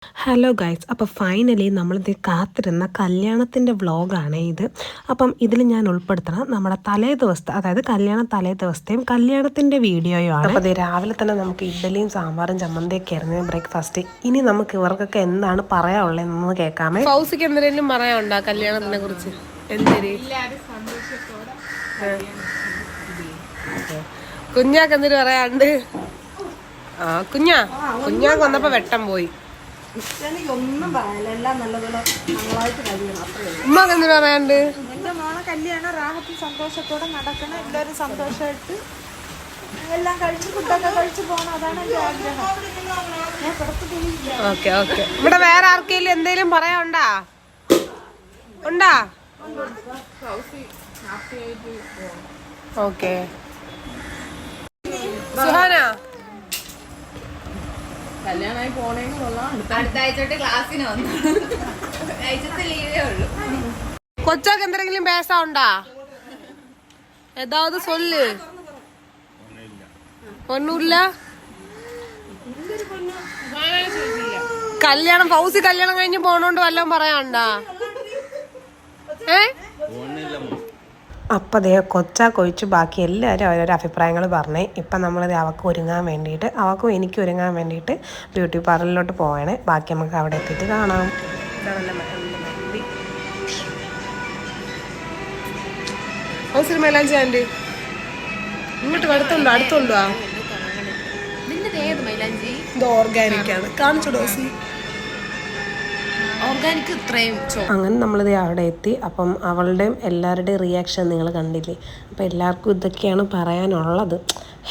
Hello guys, അപ്പോൾ finally നമ്മളിത് കാത്തിരുന്ന കല്യാണത്തിൻ്റെ വ്ളോഗാണ് ഇത്. അപ്പം ഇതിൽ ഞാൻ ഉൾപ്പെടുത്തണം നമ്മുടെ തലേ ദിവസത്തെ, അതായത് കല്യാണ തലേ ദിവസത്തെയും കല്യാണത്തിൻ്റെ വീഡിയോയുമാണ്. അപ്പോൾ അത് രാവിലെ തന്നെ നമുക്ക് ഇഡ്ഡലിയും സാമ്പാറും ചമ്മന്തിയൊക്കെ ആയിരുന്നു ബ്രേക്ക്ഫാസ്റ്റ്. ഇനി നമുക്ക് ഇവർക്കൊക്കെ എന്താണ് പറയാനുള്ളതെന്ന് കേൾക്കാമേ. ഫൗസിക്ക് എന്തെങ്കിലും പറയാനുണ്ടോ കല്യാണത്തിനെ കുറിച്ച്? കുഞ്ഞാക്ക് എന്തിനു പറയാണ്ട്? കുഞ്ഞാക്ക് വന്നപ്പോ വെട്ടം പോയി. എനിക്കൊന്നും പറയാനില്ല, എല്ലാം നല്ലപോലെ നന്നായിട്ട് കഴിയണം. ഉമ്മക്ക് എന്തിനു പറയാണ്ട്? എന്റെ മോളെ കല്യാണം റാഹത്തിൽ സന്തോഷത്തോടെ നടക്കണം, എല്ലാവരും സന്തോഷമായിട്ട് എല്ലാം കഴിച്ച് ഫുഡൊക്കെ കഴിച്ച് പോകണം, അതാണ് എന്റെ ആഗ്രഹം. ഞാൻ പുറത്ത് പോയില്ല. Okay okay. ഇവിടെ വേറെ ആർക്കെങ്കിലും എന്തെങ്കിലും പറയാനുണ്ടാ? ഉണ്ടാ? ഓക്കെ. സുഹാന കല്യാണമായി പോണേന്ന് കൊള്ളാം. അടുത്ത ആഴ്ച ക്ലാസ്സിന് വന്നു, ആഴ്ചത്തെ ലീവേ ഉള്ളൂ. കൊച്ചാക്ക് എന്തെങ്കിലും പേസ ഉണ്ടാ? ഏതാവത് സൊല്ല്. ഒന്നുമില്ല. കല്യാണം ഫൗസി കല്യാണം കഴിഞ്ഞ് പോണോണ്ട് വല്ലതും പറയാനുണ്ടാ? അപ്പം അതേ കൊച്ചാക്കൊഴിച്ച് ബാക്കി എല്ലാവരും അവരവരുടെ അഭിപ്രായങ്ങൾ പറഞ്ഞേ. ഇപ്പം നമ്മളിത് അവൾക്ക് ഒരുങ്ങാൻ വേണ്ടിയിട്ട്, അവൾക്കും എനിക്ക് ഒരുങ്ങാൻ വേണ്ടിയിട്ട് ബ്യൂട്ടി പാർലറിലോട്ട് പോവാണ്. ബാക്കി നമുക്ക് അവിടെ എത്തിയിട്ട് കാണാം. മൈലാഞ്ചി ആൻറ്റി ഇങ്ങോട്ട് അടുത്തുണ്ടോ? ഇത് ഓർഗാനിക്കാണ്. കാണിച്ചു ഡോസി. അങ്ങനെ നമ്മളിത് അവിടെ എത്തി. അപ്പം അവളുടെയും എല്ലാവരുടെയും റിയാക്ഷൻ നിങ്ങൾ കണ്ടില്ലേ. അപ്പം എല്ലാവർക്കും ഇതൊക്കെയാണ് പറയാനുള്ളത്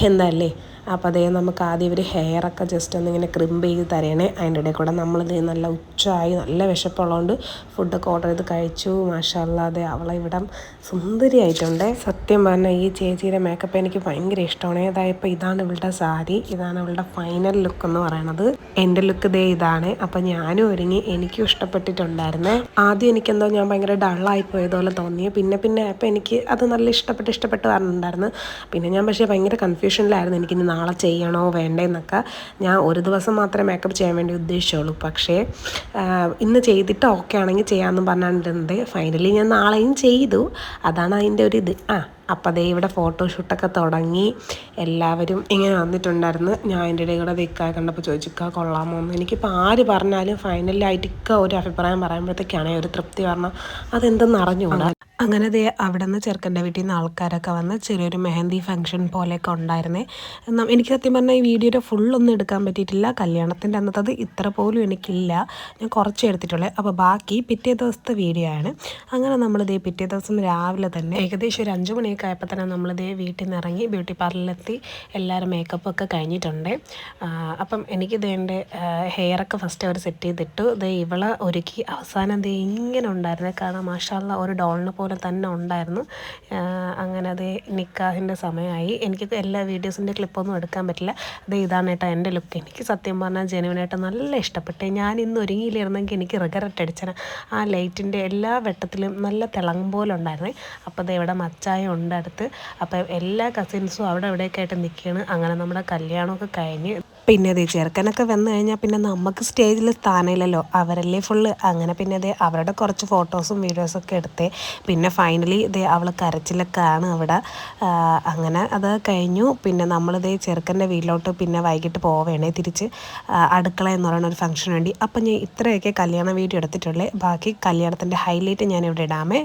എന്നല്ലേ. അപ്പോൾ അതേ നമുക്ക് ആദ്യം ഇവർ ഹെയറൊക്കെ ജസ്റ്റ് ഒന്നിങ്ങനെ ക്രിമ്പ് ചെയ്ത് തരണേ. അതിൻ്റെ ഇടയിൽ കൂടെ നമ്മളിത് നല്ല ഉച്ചയായി, നല്ല വിശപ്പുള്ളതുകൊണ്ട് ഫുഡൊക്കെ ഓർഡർ ചെയ്ത് കഴിച്ചു. മാഷാ അല്ലാ, അതെ അവളെ ഇവിടെ സുന്ദരിയായിട്ടുണ്ട്. സത്യം പറഞ്ഞാൽ ഈ ചേച്ചിയുടെ മേക്കപ്പ് എനിക്ക് ഭയങ്കര ഇഷ്ടമാണ്. അതായപ്പോൾ ഇതാണ് ഇവളുടെ സാരി, ഇതാണ് ഇവളുടെ ഫൈനൽ ലുക്ക് എന്ന് പറയണത്. എൻ്റെ ലുക്ക് ദേ ഇതാണ്. അപ്പം ഞാനും ഒരുങ്ങി, എനിക്കും ഇഷ്ടപ്പെട്ടിട്ടുണ്ടായിരുന്നേ. ആദ്യം എനിക്കെന്തോ ഞാൻ ഭയങ്കര ഡള്ളായി പോയതുപോലെ തോന്നിയ, പിന്നെ അപ്പോൾ എനിക്ക് അത് നല്ല ഇഷ്ടപ്പെട്ട് പറഞ്ഞിട്ടുണ്ടായിരുന്നു. പിന്നെ ഞാൻ പക്ഷേ ഭയങ്കര കൺഫ്യൂഷനിലായിരുന്നു, എനിക്കിനി നാളെ ചെയ്യണോ വേണ്ടേന്നൊക്കെ. ഞാൻ ഒരു ദിവസം മാത്രമേ മേക്കപ്പ് ചെയ്യാൻ വേണ്ടി ഉദ്ദേശിച്ചുള്ളൂ. പക്ഷേ ഇന്ന് ചെയ്തിട്ട് ഓക്കെ ആണെങ്കിൽ ചെയ്യാമെന്ന് പറഞ്ഞിട്ടുണ്ട്. ഫൈനലി ഞാൻ നാളെയും ചെയ്തു. അതാണ് അതിൻ്റെ ഒരു ഇത്. അപ്പം അതേ ഇവിടെ ഫോട്ടോഷൂട്ടൊക്കെ തുടങ്ങി. എല്ലാവരും ഇങ്ങനെ വന്നിട്ടുണ്ടായിരുന്നു. ഞാൻ എൻ്റെ ഇടയിൽ കൂടെ ഇക്ക കണ്ടപ്പോൾ ചോദിച്ചിക്ക കൊള്ളാമോ എന്ന്. എനിക്കിപ്പോൾ ആര് പറഞ്ഞാലും ഫൈനലായിട്ട് ഇക്ക ഒരു അഭിപ്രായം പറയുമ്പോഴത്തേക്കാണ് ഒരു തൃപ്തി പറഞ്ഞാൽ അതെന്തെന്ന് അറിഞ്ഞുകൂടാ. അങ്ങനെ ദേ അവിടെ നിന്ന് ചെറുക്കൻ്റെ വീട്ടിൽ നിന്ന് ആൾക്കാരൊക്കെ വന്ന് ചെറിയൊരു മെഹന്തി ഫംഗ്ഷൻ പോലെയൊക്കെ ഉണ്ടായിരുന്നേ. എനിക്ക് സത്യം പറഞ്ഞാൽ ഈ വീഡിയോയുടെ ഫുള്ളൊന്നും എടുക്കാൻ പറ്റിയിട്ടില്ല. കല്യാണത്തിൻ്റെ അന്നത്തത് ഇത്ര പോലും എനിക്കില്ല, ഞാൻ കുറച്ച് എടുത്തിട്ടുള്ളൂ. അപ്പോൾ ബാക്കി പിറ്റേ ദിവസത്തെ വീഡിയോ ആണ്. അങ്ങനെ നമ്മളിതേ പിറ്റേ ദിവസം രാവിലെ തന്നെ ഏകദേശം ഒരു 5 മണിയൊക്കെ ആയപ്പോൾ തന്നെ നമ്മളിതേ വീട്ടിൽ നിന്ന് ഇറങ്ങി ബ്യൂട്ടി പാർലറിലെത്തി. എല്ലാവരും മേക്കപ്പൊക്കെ കഴിഞ്ഞിട്ടുണ്ട്. അപ്പം എനിക്കിത് എൻ്റെ ഹെയറൊക്കെ ഫസ്റ്റ് അവർ സെറ്റ് ചെയ്തിട്ടു. ദേ ഇവളെ ഒരുക്കി അവസാനം ദേ ഇങ്ങനെ ഉണ്ടായിരുന്നു. കാരണം മാഷാ അല്ലാ ഒരു ഡോളിനെ പോലെ തന്നെ ഉണ്ടായിരുന്നു. അങ്ങനെ അത് നിക്കാഹിൻ്റെ സമയമായി. എനിക്ക് എല്ലാ വീഡിയോസിൻ്റെ ക്ലിപ്പൊന്നും എടുക്കാൻ പറ്റില്ല. അത് ഇതാണ് കേട്ടോ എൻ്റെ ലുക്ക്. എനിക്ക് സത്യം പറഞ്ഞാൽ ജെനുവിനായിട്ട് നല്ല ഇഷ്ടപ്പെട്ടു. ഞാൻ ഇന്ന് ഒരുങ്ങിയിലിരുന്നെങ്കിൽ എനിക്ക് റിഗ്രറ്റ് അടിച്ചാൽ. ആ ലൈറ്റിൻ്റെ എല്ലാ വെട്ടത്തിലും നല്ല തിളങ്ങും പോലെ ഉണ്ടായിരുന്നേ. അപ്പോൾ അത് ഇവിടെ മച്ചായ ഉണ്ട് അടുത്ത്. അപ്പം എല്ലാ കസിൻസും അവിടെ ഇവിടെയൊക്കെ ആയിട്ട് നിൽക്കുകയാണ്. അങ്ങനെ നമ്മുടെ കല്യാണമൊക്കെ കഴിഞ്ഞ് പിന്നെ അതേ ചെറുക്കനൊക്കെ വന്നു കഴിഞ്ഞാൽ പിന്നെ നമുക്ക് സ്റ്റേജിൽ സ്ഥാനമില്ലല്ലോ, അവരല്ലേ ഫുള്ള്. അങ്ങനെ പിന്നെ അതേ അവരുടെ കുറച്ച് ഫോട്ടോസും വീഡിയോസൊക്കെ എടുത്തേ. പിന്നെ ഫൈനലി ഇതേ അവൾ കരച്ചിലൊക്കെ ആണ് അവിടെ. അങ്ങനെ അത് കഴിഞ്ഞു. പിന്നെ നമ്മളിതേ ചെറുക്കൻ്റെ വീട്ടിലോട്ട് പിന്നെ വൈകിട്ട് പോവേണേ തിരിച്ച് അടുക്കള എന്ന് പറയുന്ന ഒരു ഫംഗ്ഷന് വേണ്ടി. അപ്പം ഞാൻ ഇത്രയൊക്കെ കല്യാണ വീഡിയോ എടുത്തിട്ടുള്ളേ. ബാക്കി കല്യാണത്തിൻ്റെ ഹൈലൈറ്റ് ഞാനിവിടെ ഇടാമേ.